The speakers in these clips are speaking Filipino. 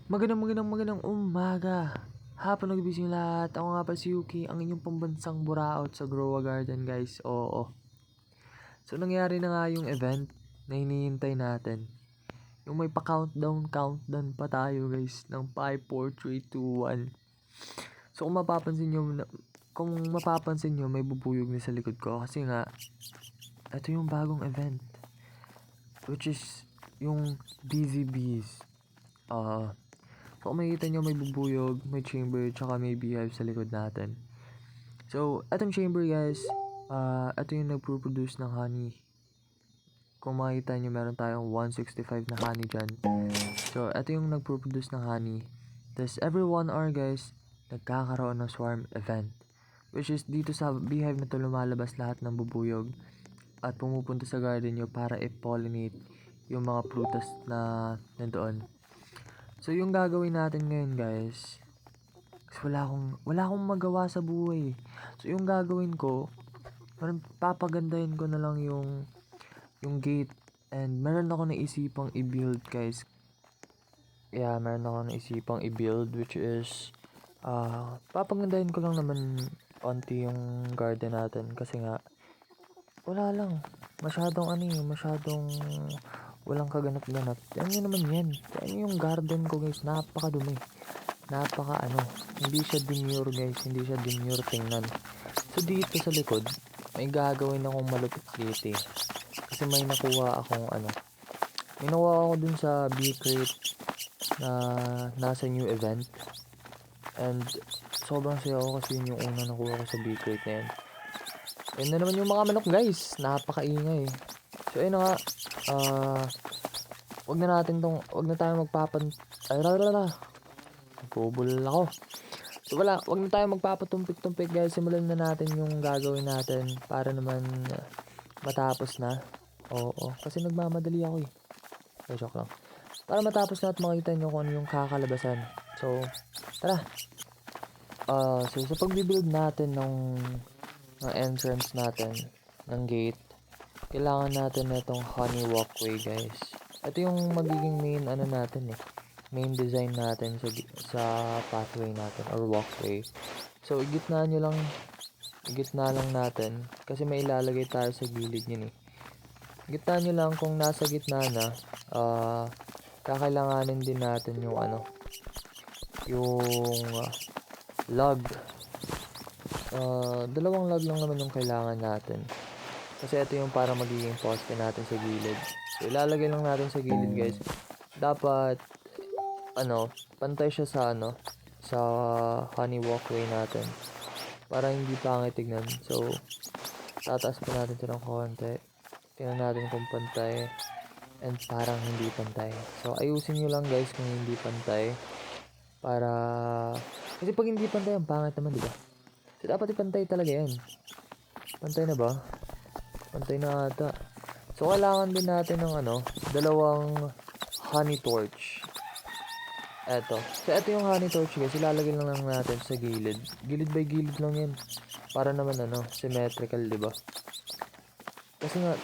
Magandang umaga. Hapon na gibising lahat. Ako nga pa si Yuki, ang inyong pambansang buraot sa Grow a Garden, guys. Oo. So, nangyari na nga yung event na hinihintay natin. Yung may countdown pa tayo, guys, ng 5, 4, 3, 2, 1. So, kung mapapansin nyo, may bubuyog na sa likod ko. Kasi nga, ito yung bagong event. Which is, yung Busy Bees. So, kung makikita nyo, may bubuyog, may chamber, tsaka may beehive sa likod natin. So, etong chamber, guys, ito yung nagpo-produce ng honey. Kung makikita nyo, meron tayong 165 na honey dyan. So, ito yung nagpo-produce ng honey. Tapos, every 1 hour, guys, nagkakaroon ng swarm event. Which is, dito sa beehive na to, lumalabas lahat ng bubuyog at pumupunta sa garden nyo para i-pollinate yung mga prutas na nandoon. So, yung gagawin natin ngayon, guys, kasi wala akong magawa sa buhay. So, yung gagawin ko, parang papagandahin ko na lang yung gate. And meron ako naisipang i-build, guys. Yeah, meron ako naisipang i-build, which is, papagandahin ko lang naman onti yung garden natin. Kasi nga, wala lang. Masyadong walang kaganap-ganap. Yan yun naman yan. Yan yung garden ko, guys. Napakadumi. Hindi siya demure, guys. Hindi siya demure tingnan. So, dito sa likod, may gagawin akong malupit dito eh. Kasi may nakuha ako dun sa bee crate na nasa new event. And, sobrang saya ako kasi yun yung unang nakuha ko sa bee crate na yun. Yan na naman yung mga manok, guys. Napakaingay. So, ayun na nga. Wag na tayo Bubulol ako. So, wag na tayo magpapatumpik-tumpik, guys. Simulan na natin yung gagawin natin para naman matapos na. Oo, kasi nagmamadali ako eh. Joke lang. Para matapos na at makita nyo kung ano yung kakalabasan. So, tara. So sa pagbibuild natin ng entrance natin, ng gate, kailangan natin na itong honey walkway, guys. Ito yung magiging main design natin sa pathway natin or walkway. So, igitna lang natin kasi may ilalagay tayo sa gilid yun eh. Gitna nyo lang kung nasa gitna na, kakailanganin din natin yung log. Dalawang log lang naman yung kailangan natin. Kasi ito yung para magiging poste natin sa gilid. So, ilalagay lang natin sa gilid, guys. Dapat, pantay siya sa honey walkway natin. Para hindi pangit tignan. So, tataas pa natin ito ng konti. Tingnan natin kung pantay. And parang hindi pantay. So, ayusin nyo lang, guys, kung hindi pantay. Kasi pag hindi pantay, ang pangit naman, diba? So, dapat ipantay talaga yan. Pantay na ba? Pantay na ata. So, kailangan din natin ng dalawang honey torch. Eto. So, eto yung honey torch, guys. Ilalagay lang natin sa gilid. Gilid by gilid lang yan. Para naman, symmetrical, diba? Kasi nga,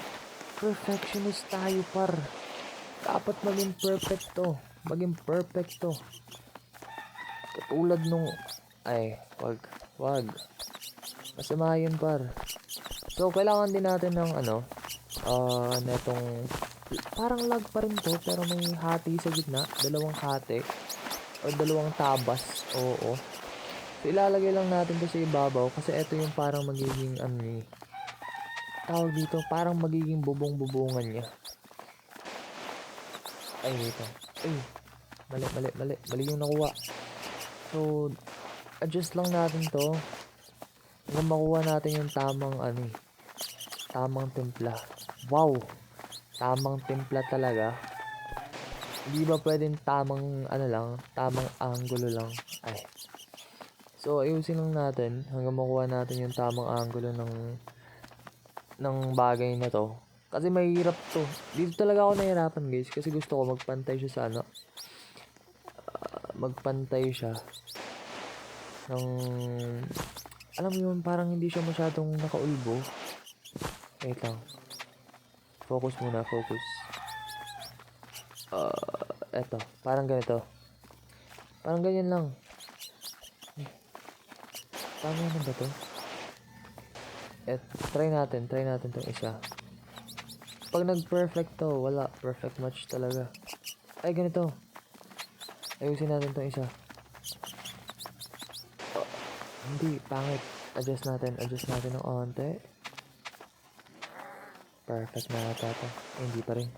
perfectionist tayo, par. Dapat maging perfect to. Katulad nung, wag. Masama yun, par. So, kailangan din natin ng netong, parang lag pa rin to, pero may hati sa gitna, dalawang hati, o dalawang tabas, oo. So, ilalagay lang natin to sa ibabaw, kasi ito yung parang magiging, tawag dito, parang magiging bubong-bubungan niya. Ay, dito. Ay, mali yung nakuha. So, adjust lang natin to, hanggang makuha natin yung tamang timpla. Wow! Tamang timpla talaga. Hindi ba pwedeng tamang angulo lang? Ay. So, ayusin lang natin hanggang makuha natin yung tamang angulo ng bagay na to. Kasi mahirap to. Dito talaga ako nahirapan, guys, kasi gusto ko magpantay siya sa magpantay siya ng, alam mo yun, parang hindi siya masyadong nakaulbo. Wait lang. Focus muna. Eto. Parang ganito. Parang ganyan lang. Tama na ba to? Try natin tong isa. Pag nag-perfect to, wala. Perfect match talaga. Ay, ganito. Ayusin natin tong isa. Oh, hindi, pangit. Adjust natin ng onte. Perfect na ata to. Ay, hindi pa rin.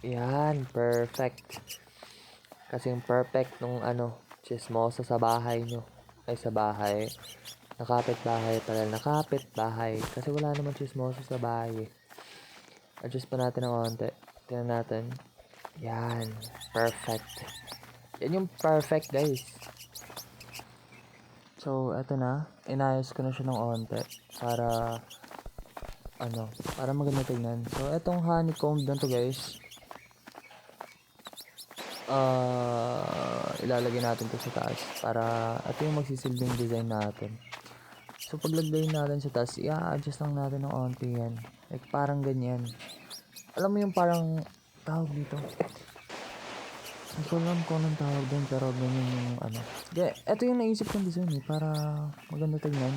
Yan, perfect. Kasi yung perfect nung chismosa sa bahay nyo. Ay, sa bahay. Nakapit bahay pala. Nakapit bahay. Kasi wala naman chismosa sa bahay. Adjust pa natin ng onte. Tingnan natin. Yan. Perfect. Yan yung perfect, guys. So, eto na. Inayos ko na siya ng onte. Para, para maganda tignan. So, etong honeycomb na to, guys. Ilalagay natin to sa taas. Para, ito yung magsisilbing design natin. So, paglagay natin sa taas, i-adjust lang natin ng onte yan. Like, parang ganyan. Alam mo yung parang, tawag dito. Hindi ko alam kung anong tawag doon, pero ganyan yung ito yung naisip kong design para maganda tignan.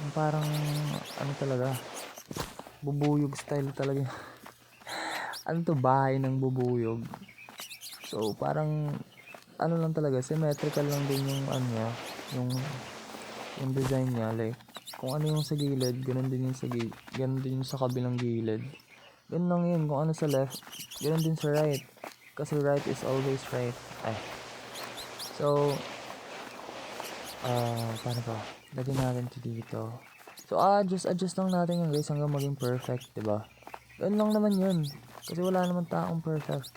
Yung parang, talaga, bubuyog style talaga. Bahay ng bubuyog. So, parang, lang talaga, symmetrical lang din yung, yung design niya. Like, kung ano yung sa gilid, ganun din yung ganun din yung sa kabilang gilid. Ganun lang yun, kung ano sa left, ganun din sa right. Kasi right is always right. So, paano ba? Lagyan natin ito dito. So, adjust lang natin yung guys hanggang maging perfect, diba? Ganun lang naman yun. Kasi wala naman taong perfect.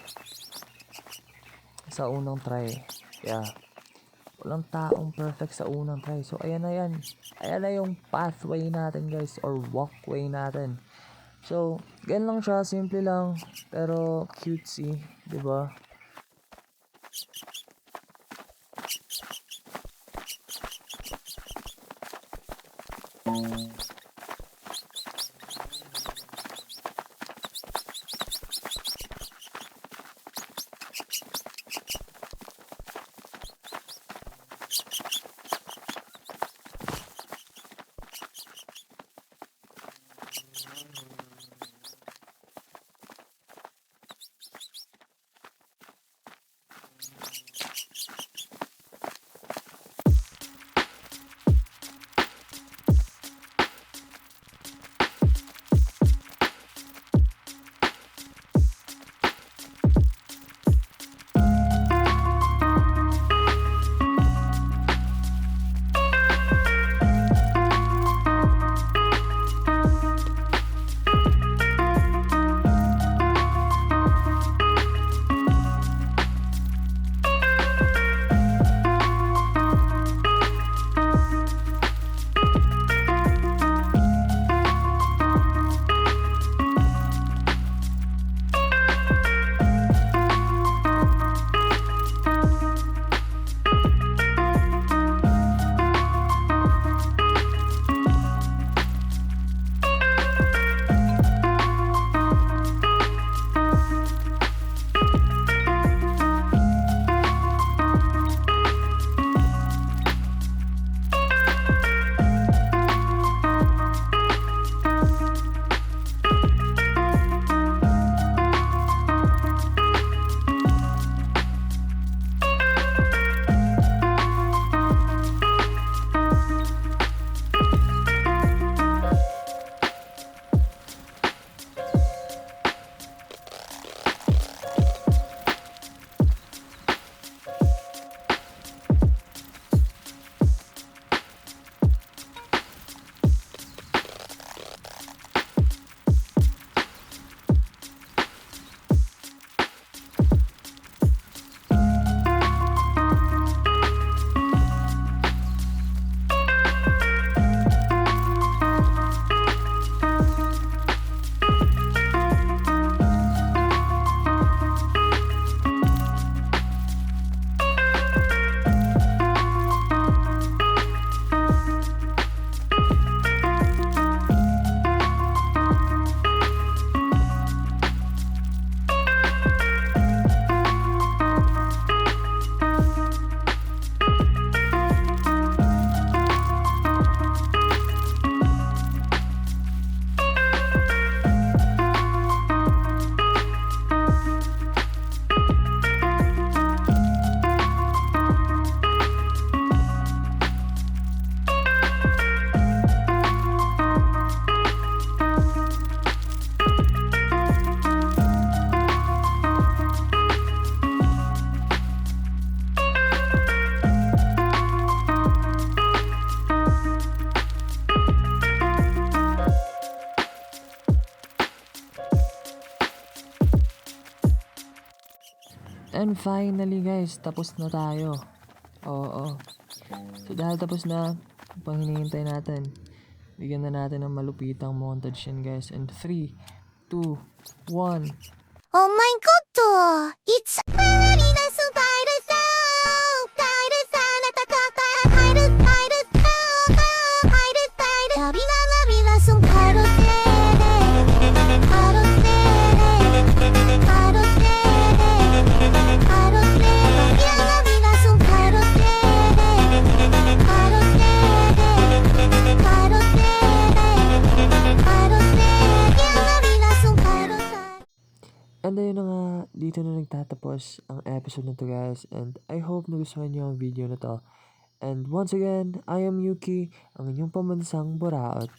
Sa unang try. Yeah. Walang taong perfect sa unang try. So, ayan na yan. Ayan na yung pathway natin guys. Or walkway natin. So, ganun lang siya. Simple lang. Pero, cutesy. Diba? And finally guys, tapos na tayo. Oo. So dahil tapos na, pang hinihintay natin. Bigyan na natin ng malupitang montage yan guys. And 3, 2, 1. Oh my god! It's Marina Spider Sound! Spider Sound at the Spider Spider Sound! Spider Spider Labila Labila Sung Paro Sere Paro Sere Paro Sere Paro Sere Labila Labila Sung Paro Sere Paro Sere Paro Sere Paro Sere Labila Sung Paro Sere. And ayun na nga, dito na nagtatapos ang episode na to guys. And I hope nagustuhan nyo ang video na to. And once again, I am Yuki, ang inyong pambansang Buraot.